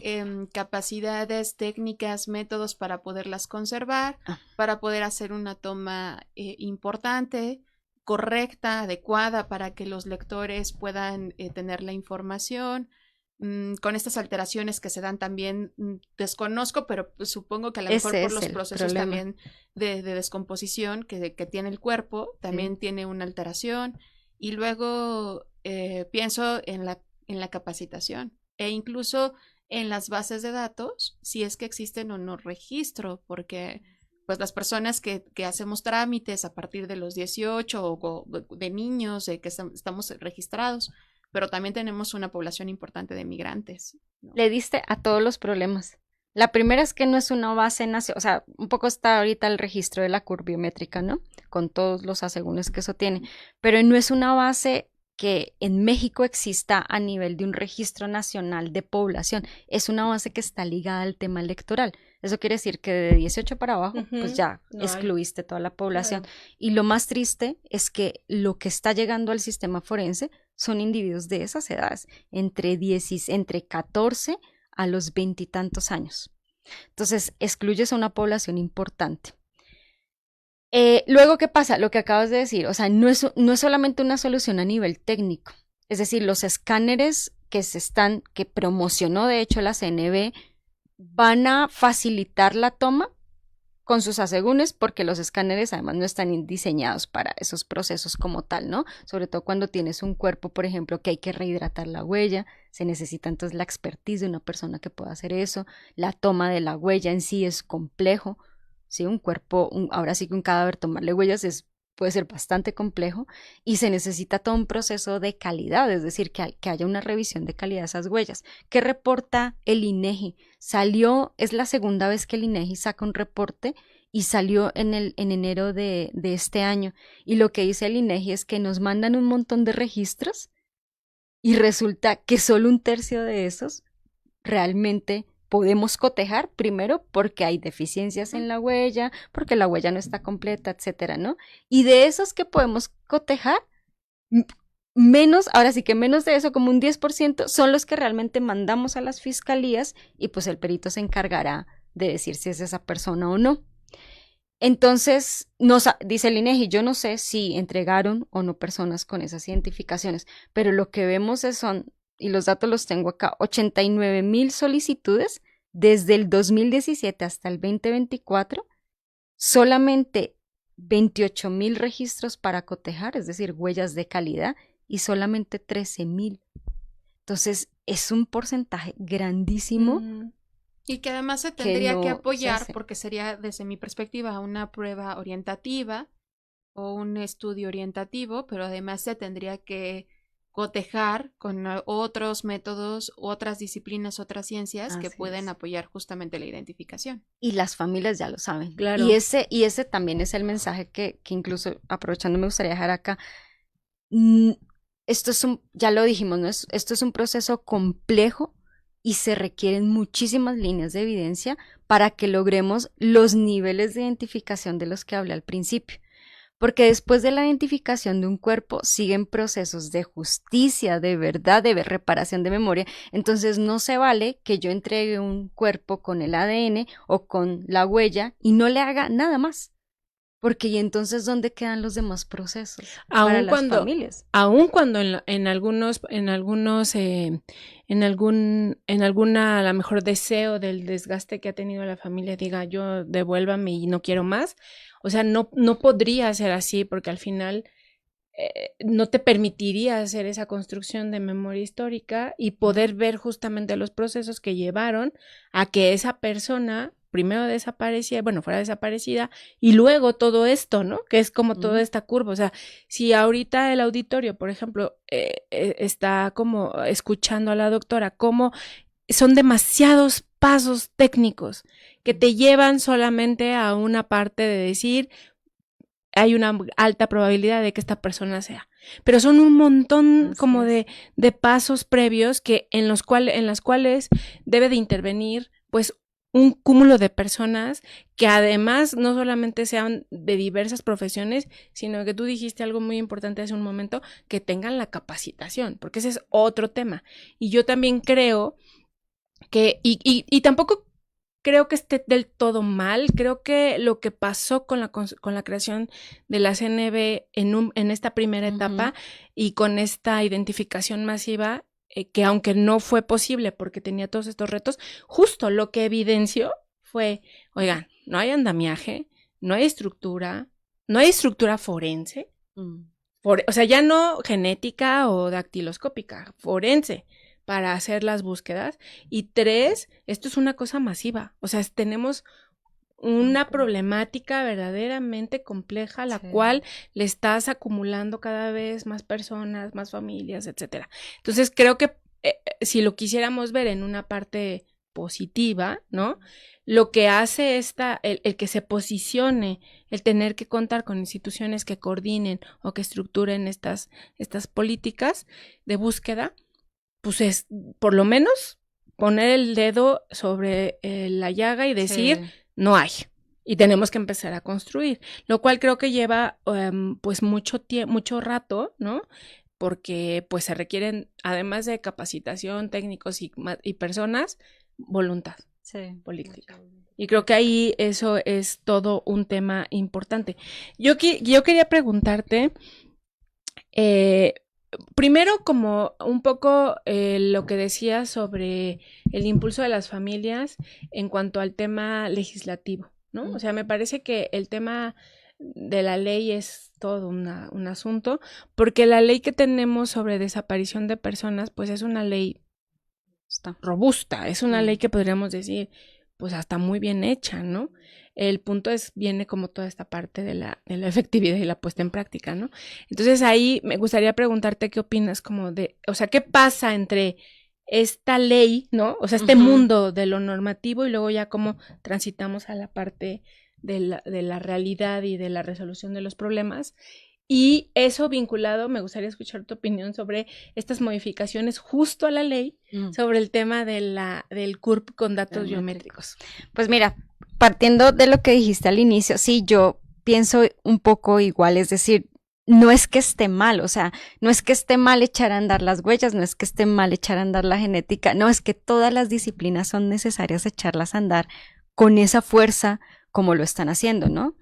S3: capacidades técnicas, métodos para poderlas conservar, para poder hacer una toma importante, correcta, adecuada, para que los lectores puedan tener la información. Con estas alteraciones que se dan también, desconozco, pero pues, supongo que a lo mejor por los procesos también de descomposición que tiene el cuerpo, también tiene una alteración. Y luego pienso en la capacitación e incluso en las bases de datos, si es que existen o no registro, porque pues las personas que hacemos trámites a partir de los 18 o de niños que estamos registrados, pero también tenemos una población importante de migrantes, ¿no?
S4: Le diste a todos los problemas. La primera es que no es una base nacional, o sea, un poco está ahorita el registro de la curbiométrica, ¿no? Con todos los asegúnes que eso tiene, pero no es una base que en México exista a nivel de un registro nacional de población. Es una base que está ligada al tema electoral. Eso quiere decir que de 18 para abajo, pues ya excluiste toa la población. Claro. Y lo más triste es que lo que está llegando al sistema forense son individuos de esas edades, entre 14 a los 20 y tantos años. Entonces, excluyes a una población importante. Luego, ¿qué pasa? Lo que acabas de decir, o sea, no es solamente una solución a nivel técnico. Es decir, los escáneres que promocionó, de hecho, la CNB, van a facilitar la toma con sus asegúnes, porque los escáneres además no están diseñados para esos procesos como tal, ¿no? Sobre todo cuando tienes un cuerpo, por ejemplo, que hay que rehidratar la huella, se necesita entonces la expertise de una persona que pueda hacer eso, la toma de la huella en sí es complejo, ¿sí? Un cuerpo, ahora sí que un cadáver, tomarle huellas puede ser bastante complejo y se necesita todo un proceso de calidad, es decir, que haya una revisión de calidad de esas huellas. ¿Qué reporta el INEGI? Es la segunda vez que el INEGI saca un reporte y salió en enero de este año. Y lo que dice el INEGI es que nos mandan un montón de registros y resulta que solo 1/3 de esos realmente podemos cotejar, primero porque hay deficiencias en la huella, porque la huella no está completa, etcétera, ¿no? Y de esos que podemos cotejar, ahora sí que menos de eso, como un 10%, son los que realmente mandamos a las fiscalías y pues el perito se encargará de decir si es esa persona o no. Entonces, dice el INEGI, yo no sé si entregaron o no personas con esas identificaciones, pero lo que vemos y los datos los tengo acá, 89,000 solicitudes desde el 2017 hasta el 2024, solamente 28,000 registros para cotejar, es decir, huellas de calidad, y solamente 13,000. Entonces, es un porcentaje grandísimo.
S3: Y que además se tendría que apoyar, porque sería, desde mi perspectiva, una prueba orientativa o un estudio orientativo, pero además se tendría que cotejar con otros métodos, otras disciplinas, otras ciencias que pueden apoyar justamente la identificación.
S4: Y las familias ya lo saben.
S2: Claro.
S4: Y ese también es el mensaje que incluso, aprovechando, me gustaría dejar acá. Ya lo dijimos, ¿no? Esto es un proceso complejo y se requieren muchísimas líneas de evidencia para que logremos los niveles de identificación de los que hablé al principio. Porque después de la identificación de un cuerpo siguen procesos de justicia, de verdad, de reparación de memoria. Entonces no se vale que yo entregue un cuerpo con el ADN o con la huella y no le haga nada más. Porque ¿y entonces dónde quedan los demás procesos para las familias?
S2: Aun cuando en alguna a lo mejor deseo del desgaste que ha tenido la familia diga yo devuélvame y no quiero más, o sea, no podría ser así porque al final no te permitiría hacer esa construcción de memoria histórica y poder ver justamente los procesos que llevaron a que esa persona primero fuera desaparecida y luego todo esto, ¿no? Que es como toda esta curva. O sea, si ahorita el auditorio, por ejemplo, está como escuchando a la doctora, cómo son demasiados pasos técnicos que te llevan solamente a una parte de decir hay una alta probabilidad de que esta persona sea. Pero son un montón como de pasos previos en las cuales debe de intervenir, pues, un cúmulo de personas que además no solamente sean de diversas profesiones, sino que tú dijiste algo muy importante hace un momento, que tengan la capacitación, porque ese es otro tema. Y yo también creo y tampoco creo que esté del todo mal. Creo que lo que pasó con la creación de la CNB en esta primera etapa y con esta identificación masiva, que aunque no fue posible porque tenía todos estos retos, justo lo que evidenció fue, oigan, no hay andamiaje, no hay estructura forense, o sea, ya no genética o dactiloscópica, forense, para hacer las búsquedas. Y 3, esto es una cosa masiva. O sea, tenemos una problemática verdaderamente compleja, la cual le estás acumulando cada vez más personas, más familias, etcétera. Entonces, creo que si lo quisiéramos ver en una parte positiva, ¿no? Lo que hace el que se posicione, el tener que contar con instituciones que coordinen o que estructuren estas políticas de búsqueda, pues es por lo menos poner el dedo sobre la llaga y decir, no hay, y tenemos que empezar a construir, lo cual creo que lleva pues mucho rato, ¿no? Porque pues se requieren, además de capacitación, técnicos y personas, voluntad política. Y creo que ahí eso es todo un tema importante. Yo quería preguntarte, primero, como un poco lo que decías sobre el impulso de las familias en cuanto al tema legislativo, ¿no? O sea, me parece que el tema de la ley es todo un asunto, porque la ley que tenemos sobre desaparición de personas, pues es una ley robusta, es una ley que podríamos decir, pues hasta muy bien hecha, ¿no? El punto viene como toda esta parte de la efectividad y la puesta en práctica, ¿no? Entonces ahí me gustaría preguntarte qué opinas o sea, ¿qué pasa entre esta ley, ¿no? O sea, este mundo de lo normativo y luego ya cómo transitamos a la parte de la realidad y de la resolución de los problemas? Y eso vinculado, me gustaría escuchar tu opinión sobre estas modificaciones justo a la ley sobre el tema del CURP con datos biométricos.
S4: Pues mira, partiendo de lo que dijiste al inicio, sí, yo pienso un poco igual, es decir, no es que esté mal, o sea, no es que esté mal echar a andar las huellas, no es que esté mal echar a andar la genética, no, es que todas las disciplinas son necesarias echarlas a andar con esa fuerza como lo están haciendo, ¿no?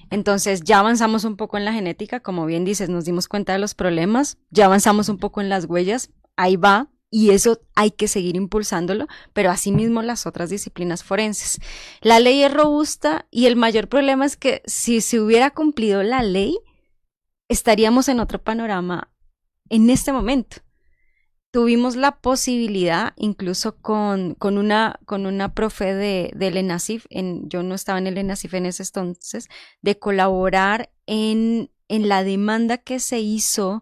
S4: Entonces ya avanzamos un poco en la genética, como bien dices, nos dimos cuenta de los problemas, ya avanzamos un poco en las huellas, ahí va, y eso hay que seguir impulsándolo, pero asimismo las otras disciplinas forenses. La ley es robusta y el mayor problema es que si se hubiera cumplido la ley, estaríamos en otro panorama en este momento. Tuvimos la posibilidad, incluso con una profe del ENACIF, yo no estaba en el ENACIF en ese entonces, de colaborar en la demanda que se hizo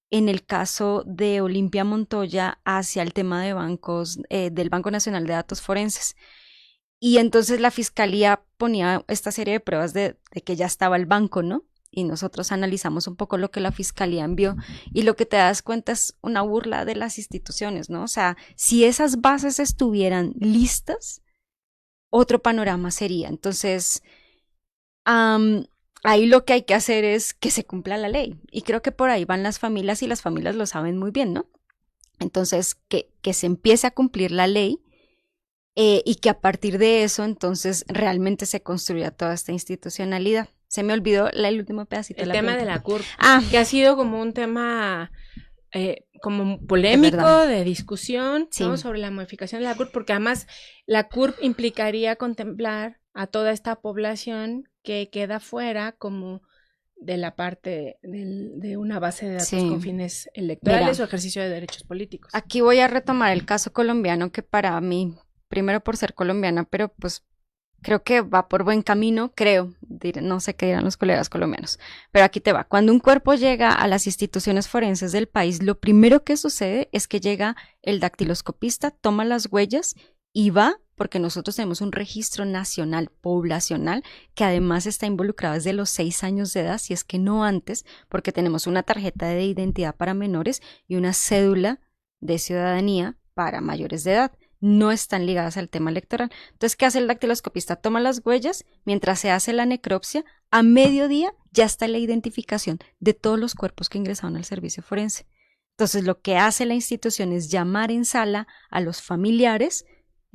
S4: en el caso de Olimpia Montoya hacia el tema de bancos, del Banco Nacional de Datos Forenses. Y entonces la fiscalía ponía esta serie de pruebas de que ya estaba el banco, ¿no? Y nosotros analizamos un poco lo que la fiscalía envió y lo que te das cuenta es una burla de las instituciones, ¿no? O sea, si esas bases estuvieran listas, otro panorama sería. Entonces, ahí lo que hay que hacer es que se cumpla la ley. Y creo que por ahí van las familias y las familias lo saben muy bien, ¿no? Entonces, que se empiece a cumplir la ley y que a partir de eso, entonces, realmente se construya toda esta institucionalidad. Se me olvidó el último pedacito.
S2: El tema de la CURP, que ha sido como un tema como polémico, de discusión, ¿no? Sobre la modificación de la CURP, porque además la CURP implicaría contemplar a toda esta población que queda fuera como de la parte de una base de datos con fines electorales o ejercicio de derechos políticos.
S4: Aquí voy a retomar el caso colombiano, que para mí, primero por ser colombiana, pero pues creo que va por buen camino, no sé qué dirán los colegas colombianos, pero aquí te va. Cuando un cuerpo llega a las instituciones forenses del país, lo primero que sucede es que llega el dactiloscopista, toma las huellas y va, porque nosotros tenemos un registro nacional poblacional que además está involucrado desde los 6 años de edad, si es que no antes, porque tenemos una tarjeta de identidad para menores y una cédula de ciudadanía para mayores de edad. No están ligadas al tema electoral. Entonces, ¿qué hace el dactiloscopista? Toma las huellas, mientras se hace la necropsia, a mediodía ya está la identificación de todos los cuerpos que ingresaron al servicio forense. Entonces, lo que hace la institución es llamar en sala a los familiares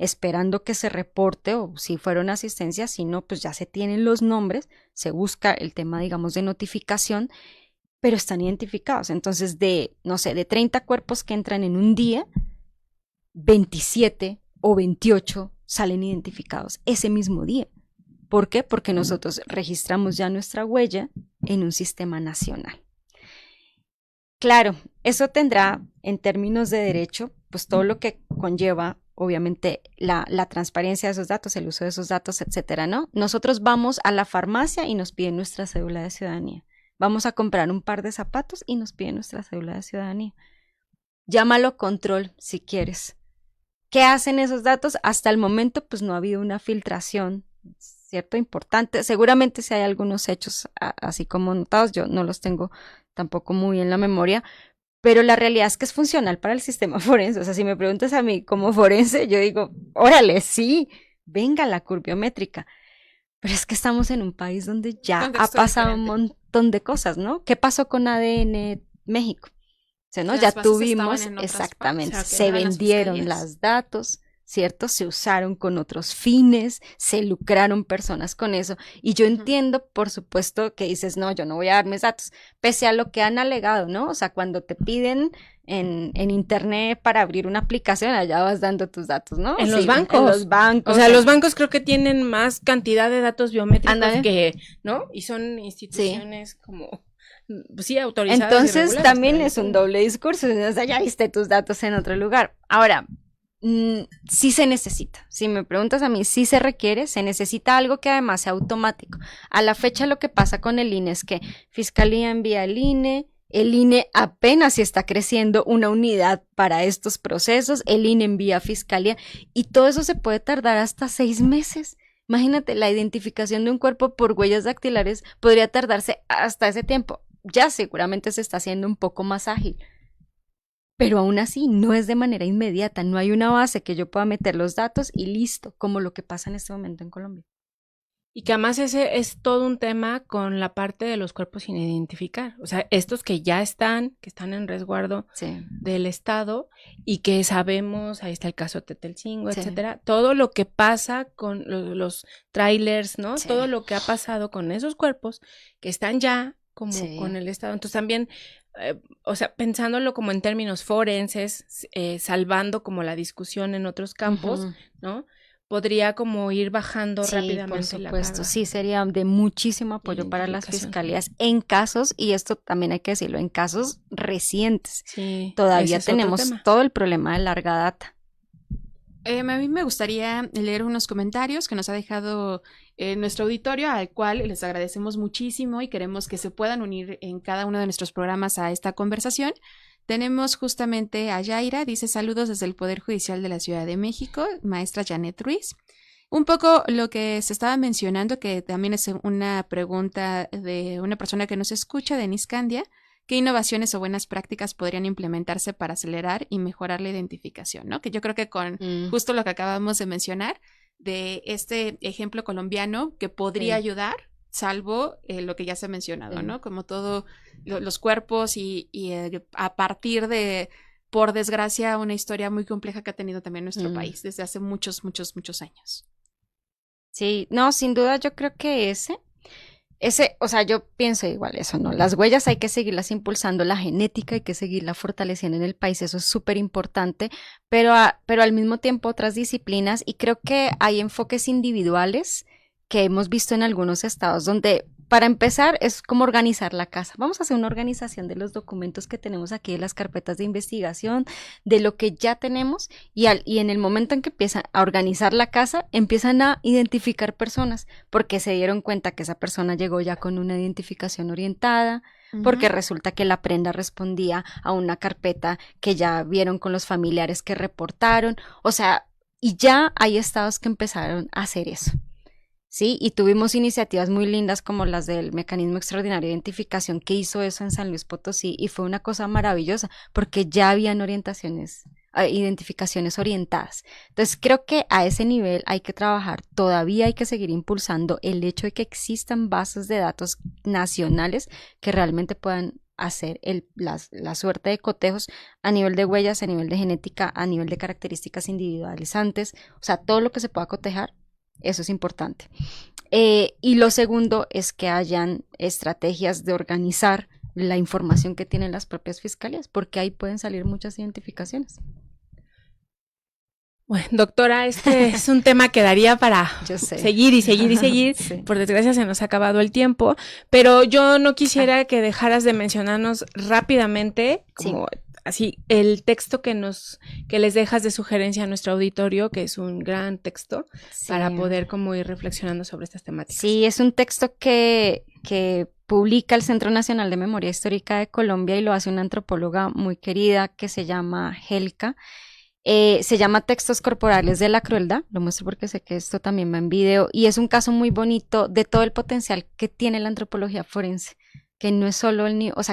S4: esperando que se reporte o si fueron asistencias, si no, pues ya se tienen los nombres, se busca el tema, digamos, de notificación, pero están identificados. Entonces, no sé, de 30 cuerpos que entran en un día, 27 o 28 salen identificados ese mismo día. ¿Por qué? Porque nosotros registramos ya nuestra huella en un sistema nacional. Claro, eso tendrá en términos de derecho, pues todo lo que conlleva, obviamente, la transparencia de esos datos, el uso de esos datos, etcétera, ¿no? Nosotros vamos a la farmacia y nos piden nuestra cédula de ciudadanía. Vamos a comprar un par de zapatos y nos piden nuestra cédula de ciudadanía. Llámalo control si quieres. ¿Qué hacen esos datos? Hasta el momento, pues no ha habido una filtración, ¿cierto? Importante. Seguramente si hay algunos hechos así como notados, yo no los tengo tampoco muy en la memoria, pero la realidad es que es funcional para el sistema forense. O sea, si me preguntas a mí como forense, yo digo, órale, sí, venga la curbiométrica. Pero es que estamos en un país donde ya ha pasado un montón de cosas, ¿no? ¿Qué pasó con ADN México? O sea, ¿no? Ya tuvimos, exactamente, o sea, se vendieron los datos, ¿cierto? Se usaron con otros fines, se lucraron personas con eso. Y yo entiendo, por supuesto, que dices, no, yo no voy a dar mis datos, pese a lo que han alegado, ¿no? O sea, cuando te piden en internet para abrir una aplicación, allá vas dando tus datos, ¿no?
S2: En los bancos.
S4: En los bancos.
S2: O sea, los bancos creo que tienen más cantidad de datos biométricos que, ¿no? Y son instituciones como, sí, autorizadas.
S4: Entonces, también es un doble discurso. O sea, ya diste tus datos en otro lugar. Ahora, sí se necesita. Si me preguntas a mí, sí se requiere, se necesita algo que además sea automático. A la fecha lo que pasa con el INE es que Fiscalía envía al INE, el INE apenas si está creciendo una unidad para estos procesos, el INE envía a Fiscalía y todo eso se puede tardar hasta 6 meses. Imagínate, la identificación de un cuerpo por huellas dactilares podría tardarse hasta ese tiempo. Ya seguramente se está haciendo un poco más ágil. Pero aún así no es de manera inmediata, no hay una base que yo pueda meter los datos y listo, como lo que pasa en este momento en Colombia.
S2: Y que además ese es todo un tema con la parte de los cuerpos sin identificar. O sea, estos que ya están, que están en resguardo del Estado y que sabemos, ahí está el caso Tetelcingo, etcétera, todo lo que pasa con los trailers, ¿no? Sí. Todo lo que ha pasado con esos cuerpos que están ya como con el Estado. Entonces también, o sea, pensándolo como en términos forenses, salvando como la discusión en otros campos, ¿no? Podría como ir bajando rápidamente la carga.
S4: Sí, sería de muchísimo apoyo para las fiscalías en casos, y esto también hay que decirlo, en casos recientes. Sí, todavía tenemos todo el problema de larga data.
S3: A mí me gustaría leer unos comentarios que nos ha dejado nuestro auditorio, al cual les agradecemos muchísimo y queremos que se puedan unir en cada uno de nuestros programas a esta conversación. Tenemos justamente a Yaira, dice saludos desde el Poder Judicial de la Ciudad de México, maestra Janet Ruiz. Un poco lo que se estaba mencionando, que también es una pregunta de una persona que nos escucha, Denise Candia, ¿qué innovaciones o buenas prácticas podrían implementarse para acelerar y mejorar la identificación? ¿No? Que yo creo que con justo lo que acabamos de mencionar, de este ejemplo colombiano que podría ayudar, salvo lo que ya se ha mencionado, ¿no? Como todo los cuerpos y a partir de, por desgracia, una historia muy compleja que ha tenido también nuestro país desde hace muchos, muchos, muchos años.
S4: Sí, no, sin duda yo creo que ese, o sea, yo pienso igual eso, ¿no? Las huellas hay que seguirlas impulsando, la genética hay que seguirla fortaleciendo en el país, eso es súper importante, pero al mismo tiempo otras disciplinas, y creo que hay enfoques individuales que hemos visto en algunos estados donde, para empezar, es como organizar la casa. Vamos a hacer una organización de los documentos que tenemos aquí, de las carpetas de investigación, de lo que ya tenemos, y en el momento en que empiezan a organizar la casa, empiezan a identificar personas, porque se dieron cuenta que esa persona llegó ya con una identificación orientada, porque resulta que la prenda respondía a una carpeta que ya vieron con los familiares que reportaron, o sea, y ya hay estados que empezaron a hacer eso. Sí, y tuvimos iniciativas muy lindas como las del Mecanismo Extraordinario de Identificación que hizo eso en San Luis Potosí, y fue una cosa maravillosa porque ya habían identificaciones orientadas. Entonces creo que a ese nivel hay que trabajar, todavía hay que seguir impulsando el hecho de que existan bases de datos nacionales que realmente puedan hacer la suerte de cotejos a nivel de huellas, a nivel de genética, a nivel de características individualizantes, o sea, todo lo que se pueda cotejar, eso es importante. Y lo segundo es que hayan estrategias de organizar la información que tienen las propias fiscalías, porque ahí pueden salir muchas identificaciones.
S2: Bueno, doctora, este es un tema que daría para seguir y seguir y seguir. Sí. Por desgracia se nos ha acabado el tiempo, pero yo no quisiera que dejaras de mencionarnos rápidamente, como así, el texto que les dejas de sugerencia a nuestro auditorio, que es un gran texto, para poder como ir reflexionando sobre estas temáticas.
S4: Sí, es un texto que publica el Centro Nacional de Memoria Histórica de Colombia y lo hace una antropóloga muy querida que se llama Helka. Se llama Textos Corporales de la Crueldad, lo muestro porque sé que esto también va en video, y es un caso muy bonito de todo el potencial que tiene la antropología forense, que no es solo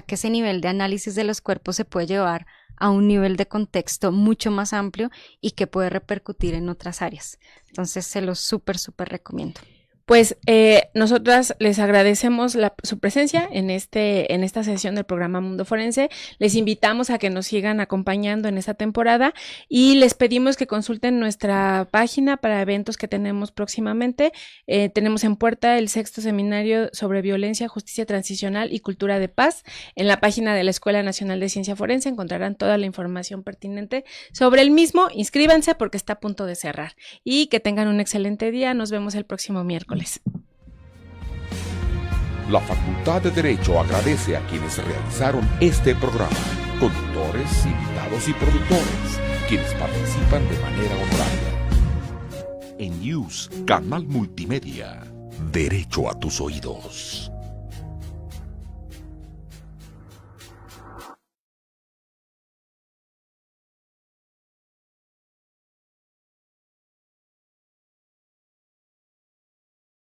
S4: que ese nivel de análisis de los cuerpos se puede llevar a un nivel de contexto mucho más amplio y que puede repercutir en otras áreas. Entonces se los súper recomiendo.
S2: Pues nosotras les agradecemos su presencia en esta sesión del programa Mundo Forense. Les invitamos a que nos sigan acompañando en esta temporada y les pedimos que consulten nuestra página para eventos que tenemos próximamente. Tenemos en puerta el 6º seminario sobre violencia, justicia transicional y cultura de paz. En la página de la Escuela Nacional de Ciencia Forense encontrarán toda la información pertinente sobre el mismo. Inscríbanse porque está a punto de cerrar. Y que tengan un excelente día. Nos vemos el próximo miércoles.
S5: La Facultad de Derecho agradece a quienes realizaron este programa, conductores, invitados y productores, quienes participan de manera honoraria. En News, Canal Multimedia, Derecho a tus oídos.